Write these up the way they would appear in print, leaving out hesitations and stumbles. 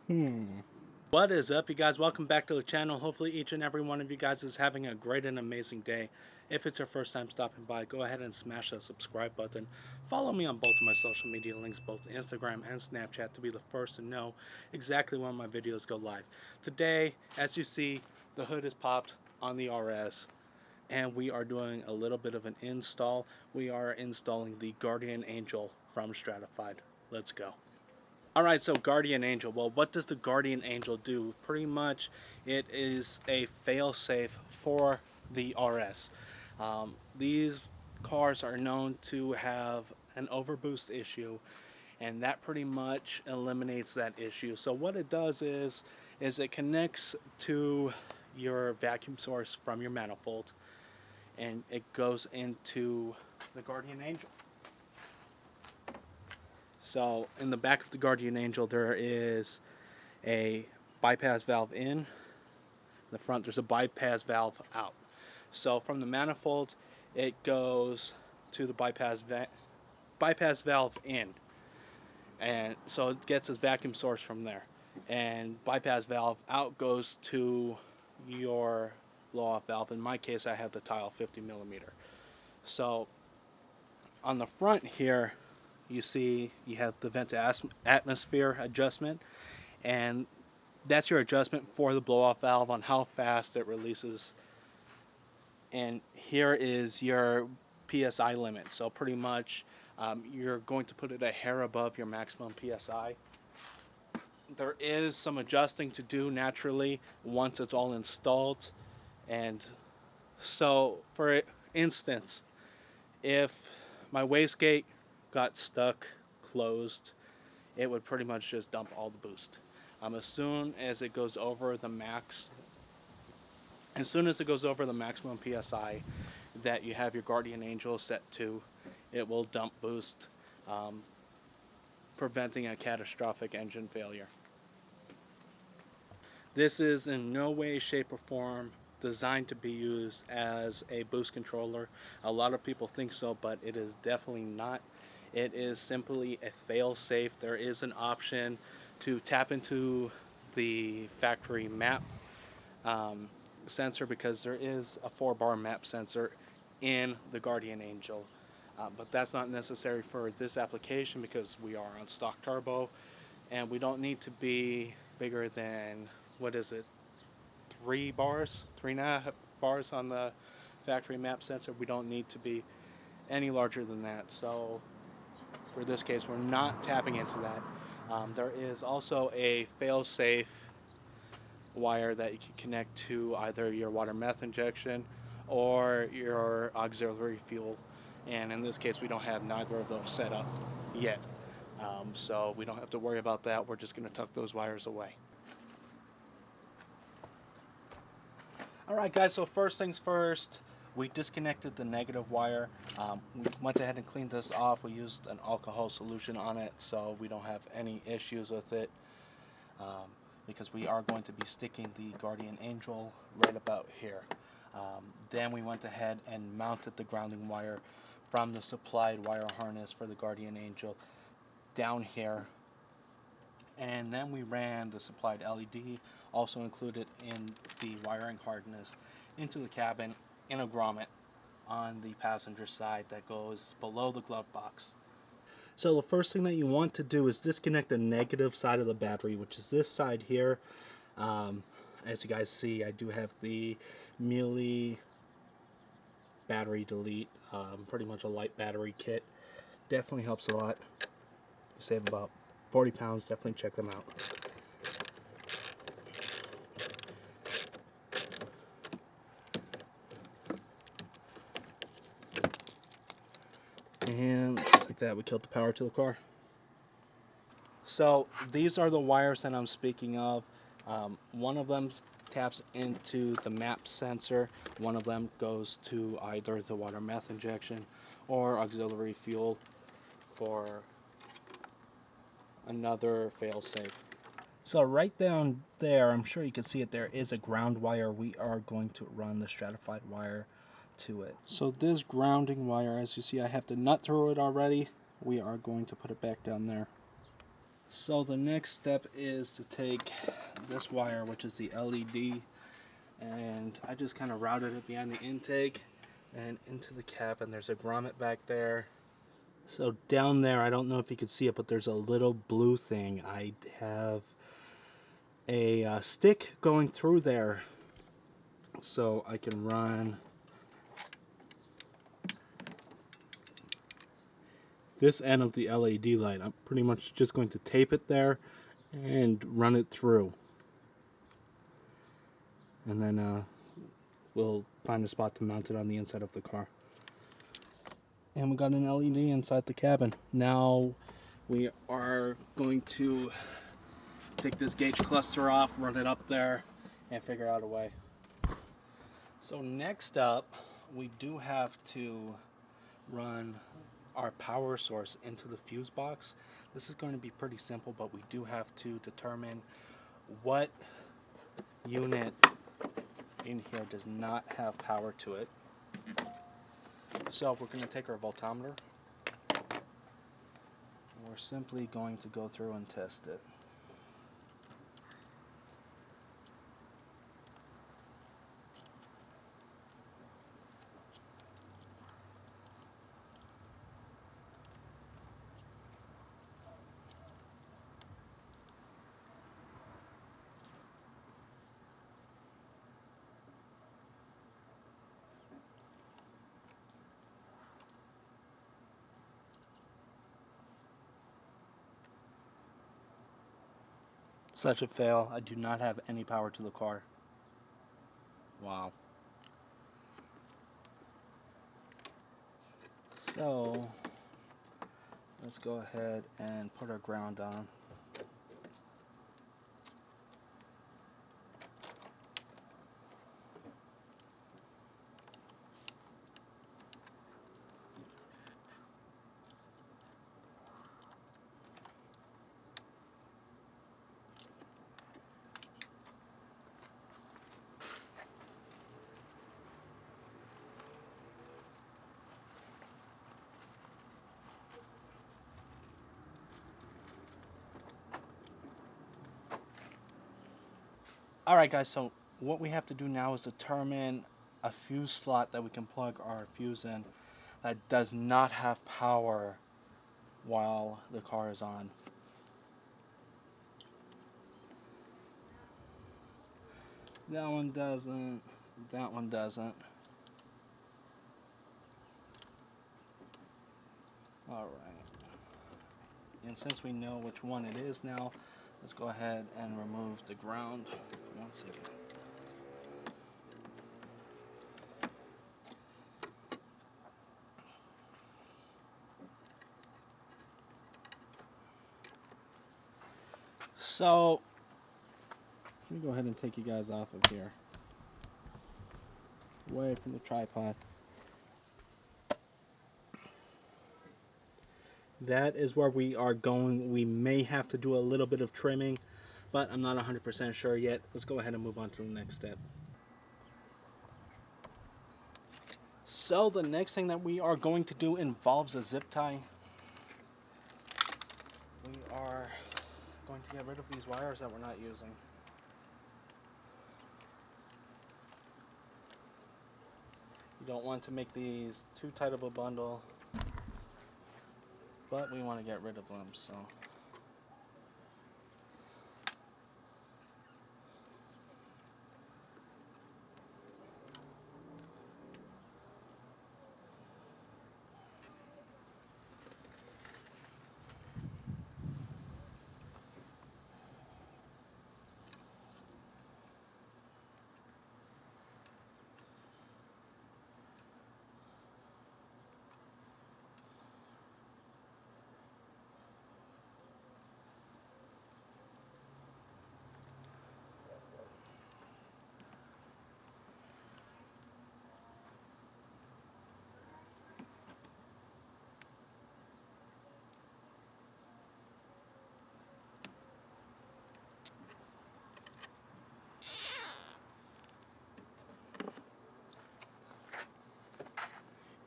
What is up, you guys? Welcome back to the channel. Hopefully each and every one of you guys is having a great and amazing day. If it's your first time stopping by, go ahead and smash that subscribe button. Follow me on both of my social media links, both Instagram and Snapchat, to be the first to know exactly when my videos go live. Today, as you see, the hood is popped on the RS, and we are doing a little bit of an install. We are installing the Guardian Angel from Stratified. Let's go. Alright, so Guardian Angel. Well, what does the Guardian Angel do? Pretty much, it is a fail-safe for the RS. These cars are known to have an overboost issue, and that pretty much eliminates that issue. So what it does is it connects to your vacuum source from your manifold, and it goes into the Guardian Angel. So in the back of the Guardian Angel, there is a bypass valve in. In the front, there's a bypass valve out. So from the manifold, it goes to the bypass valve in, and so it gets its vacuum source from there. And bypass valve out goes to your blow-off valve. In my case, I have the Tial 50 millimeter. So on the front here, you see you have the vent to atmosphere adjustment, and that's your adjustment for the blow-off valve on how fast it releases. And here is your PSI limit. So pretty much you're going to put it a hair above your maximum PSI. There is some adjusting to do naturally once it's all installed. And so for instance, if my wastegate got stuck closed, it would pretty much just dump all the boost. As soon as it goes over the maximum PSI that you have your Guardian Angel set to, it will dump boost, preventing a catastrophic engine failure. This is in no way, shape, or form designed to be used as a boost controller. A lot of people think so, but it is definitely not. It is simply a fail-safe. There is an option to tap into the factory map sensor, because there is a 4-bar map sensor in the Guardian Angel. But that's not necessary for this application because we are on stock turbo, and we don't need to be bigger than, what is it, 3.5 bars on the factory map sensor. We don't need to be any larger than that. So for this case, we're not tapping into that. There is also a fail-safe wire that you can connect to either your water meth injection or your auxiliary fuel, and in this case we don't have neither of those set up yet, so we don't have to worry about that. We're just going to tuck those wires away. Alright guys, so first things first, we disconnected the negative wire. We went ahead and cleaned this off. We used an alcohol solution on it so we don't have any issues with it, because we are going to be sticking the Guardian Angel right about here. Then we went ahead and mounted the grounding wire from the supplied wire harness for the Guardian Angel down here. And then we ran the supplied LED, also included in the wiring harness, into the cabin in a grommet on the passenger side that goes below the glove box. So the first thing that you want to do is disconnect the negative side of the battery, which is this side here. As you guys see, I do have the Mele battery delete, pretty much a light battery kit. Definitely helps a lot. You save about 40 pounds, definitely check them out. And just like that, we killed the power to the car. So these are the wires that I'm speaking of. One of them taps into the map sensor. One of them goes to either the water meth injection or auxiliary fuel for another fail-safe. So right down there, I'm sure you can see it, there is a ground wire. We are going to run the stratified wire to it. So this grounding wire, as you see, I have the nut through it already. We are going to put it back down there. So the next step is to take this wire, which is the LED, and I just kind of routed it behind the intake and into the cap, and there's a grommet back there. So down there, I don't know if you can see it, but there's a little blue thing. I have a stick going through there so I can run this end of the LED light. I'm pretty much just going to tape it there and run it through, and then we'll find a spot to mount it on the inside of the car. And we got an LED inside the cabin. Now we are going to take this gauge cluster off, run it up there, and figure out a way. So next up, we do have to run our power source into the fuse box. This is going to be pretty simple, but we do have to determine what unit in here does not have power to it. So we're going to take our voltmeter, and we're simply going to go through and test it. Such a fail. I do not have any power to the car. Wow. So let's go ahead and put our ground on. Alright guys, so what we have to do now is determine a fuse slot that we can plug our fuse in that does not have power while the car is on. That one doesn't, that one doesn't. Alright, and since we know which one it is now, let's go ahead and remove the ground once again. So, let me go ahead and take you guys off of here, away from the tripod. That is where we are going. We may have to do a little bit of trimming, but I'm not 100% sure yet. Let's go ahead and move on to the next step. So the next thing that we are going to do involves a zip tie. We are going to get rid of these wires that we're not using. You don't want to make these too tight of a bundle, but we want to get rid of them, so.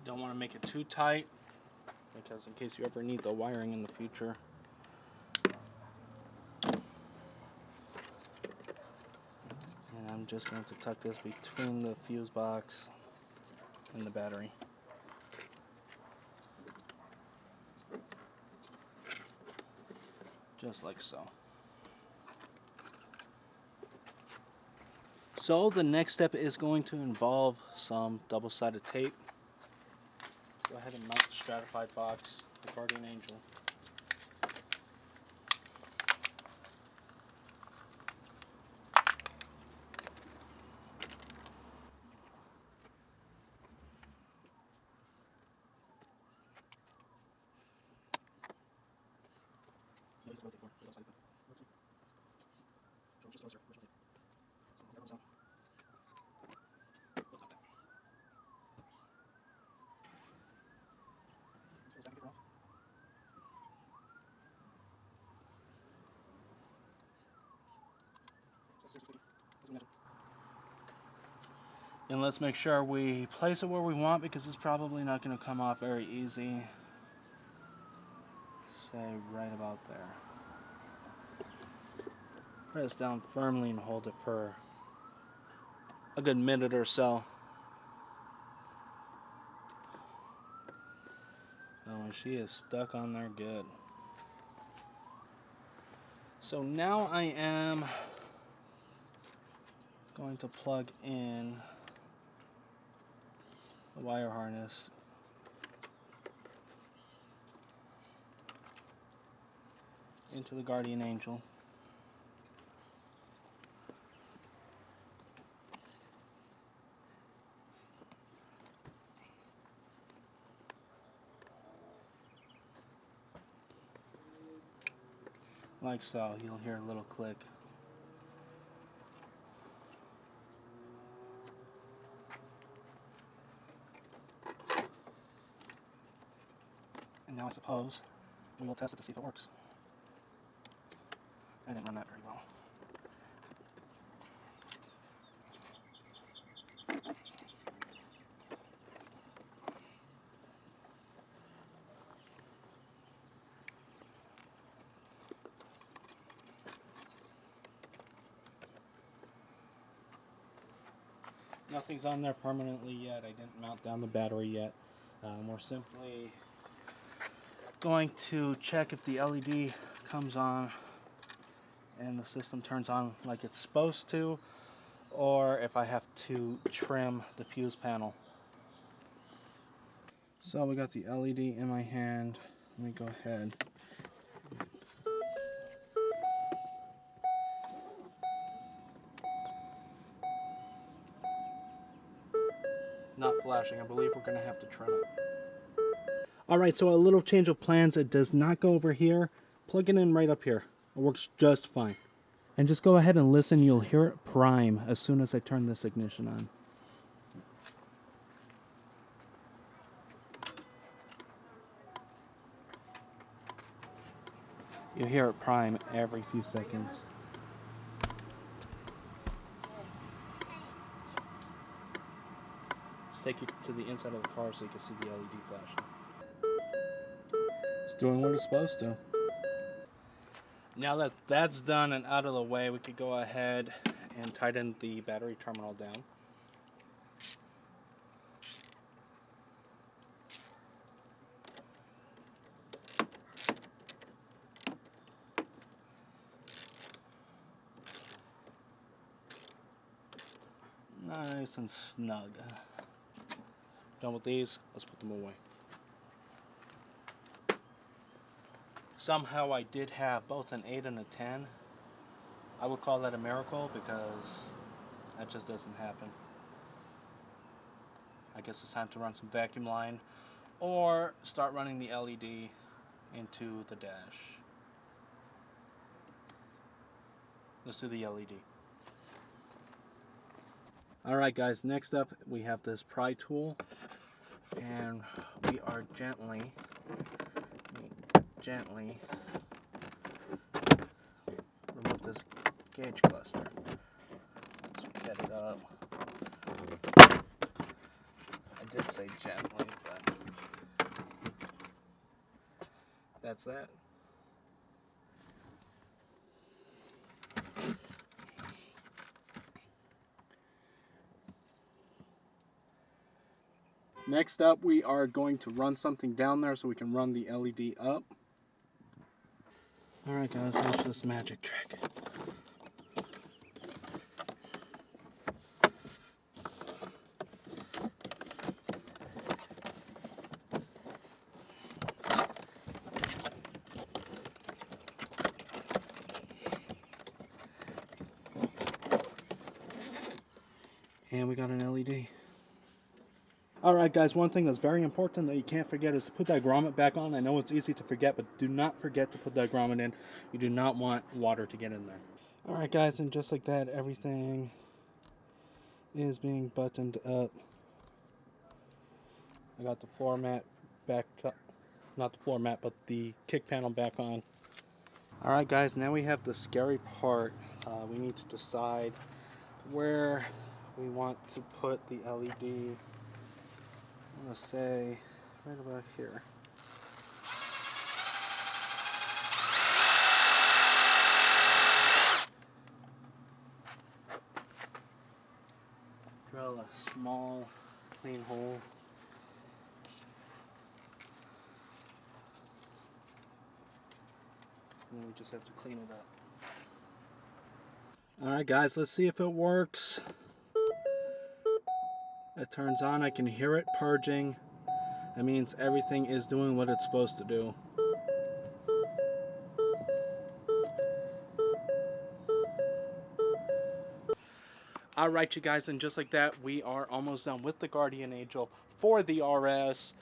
Don't want to make it too tight, because in case you ever need the wiring in the future. I'm just going to tuck this between the fuse box and the battery. Just like so. So the next step is going to involve some double-sided tape. Let's go ahead and mount the stratified box, the Guardian Angel. And let's make sure we place it where we want, because it's probably not going to come off very easy. Say right about there. Press down firmly and hold it for a good minute or so. Oh, she is stuck on there good. So now I am going to plug in the wire harness into the Guardian Angel. Like so, you'll hear a little click. And now I suppose we will test it to see if it works. I didn't run that very well. Nothing's on there permanently yet. I didn't mount down the battery yet. We're simply going to check if the LED comes on and the system turns on like it's supposed to, or if I have to trim the fuse panel. So we got the LED in my hand. Let me go ahead. Not flashing. I believe we're going to have to trim it. Alright, so a little change of plans. It does not go over here. Plug it in right up here. It works just fine. And just go ahead and listen. You'll hear it prime as soon as I turn this ignition on. You'll hear it prime every few seconds. Let's take you to the inside of the car so you can see the LED flashing. It's doing what it's supposed to. Now that that's done and out of the way, we could go ahead and tighten the battery terminal down. Nice and snug. Done with these, let's put them away. Somehow I did have both an 8 and a 10. I would call that a miracle, because that just doesn't happen. I guess it's time to run some vacuum line or start running the LED into the dash. Let's do the LED. Alright guys, next up we have this pry tool, and we are gently remove this gauge cluster. Let's get it up. I did say gently, but that's that. Next up, we are going to run something down there so we can run the LED up. Alright guys, watch this magic trick. And we got an LED. Alright guys, one thing that's very important that you can't forget is to put that grommet back on. I know it's easy to forget, but do not forget to put that grommet in. You do not want water to get in there. Alright guys, and just like that, everything is being buttoned up. I got the floor mat back up, not the floor mat, but the kick panel back on. Alright guys, now we have the scary part. We need to decide where we want to put the LED. I'm going to say right about here. Drill a small, clean hole. And we just have to clean it up. Alright guys, let's see if it works. It turns on, I can hear it purging. That means everything is doing what it's supposed to do. Alright you guys, and just like that, we are almost done with the Guardian Angel for the RS.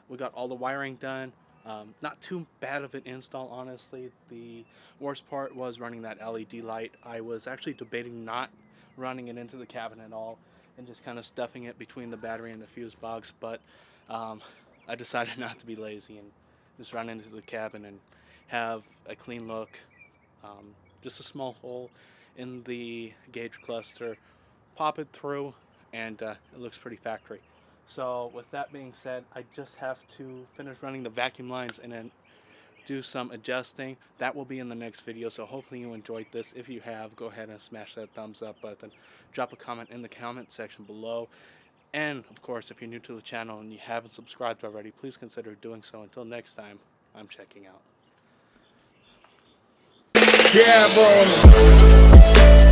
We got all the wiring done. Not too bad of an install, honestly. The worst part was running that LED light. I was actually debating not running it into the cabin at all and just kind of stuffing it between the battery and the fuse box, but I decided not to be lazy and just run into the cabin and have a clean look. Just a small hole in the gauge cluster, pop it through, and it looks pretty factory. So with that being said, I just have to finish running the vacuum lines and then do some adjusting. That will be in the next video, so hopefully you enjoyed this. If you have, go ahead and smash that thumbs up button. Drop a comment in the comment section below. And of course, if you're new to the channel and you haven't subscribed already, please consider doing so. Until next time, I'm checking out. Yeah, boy.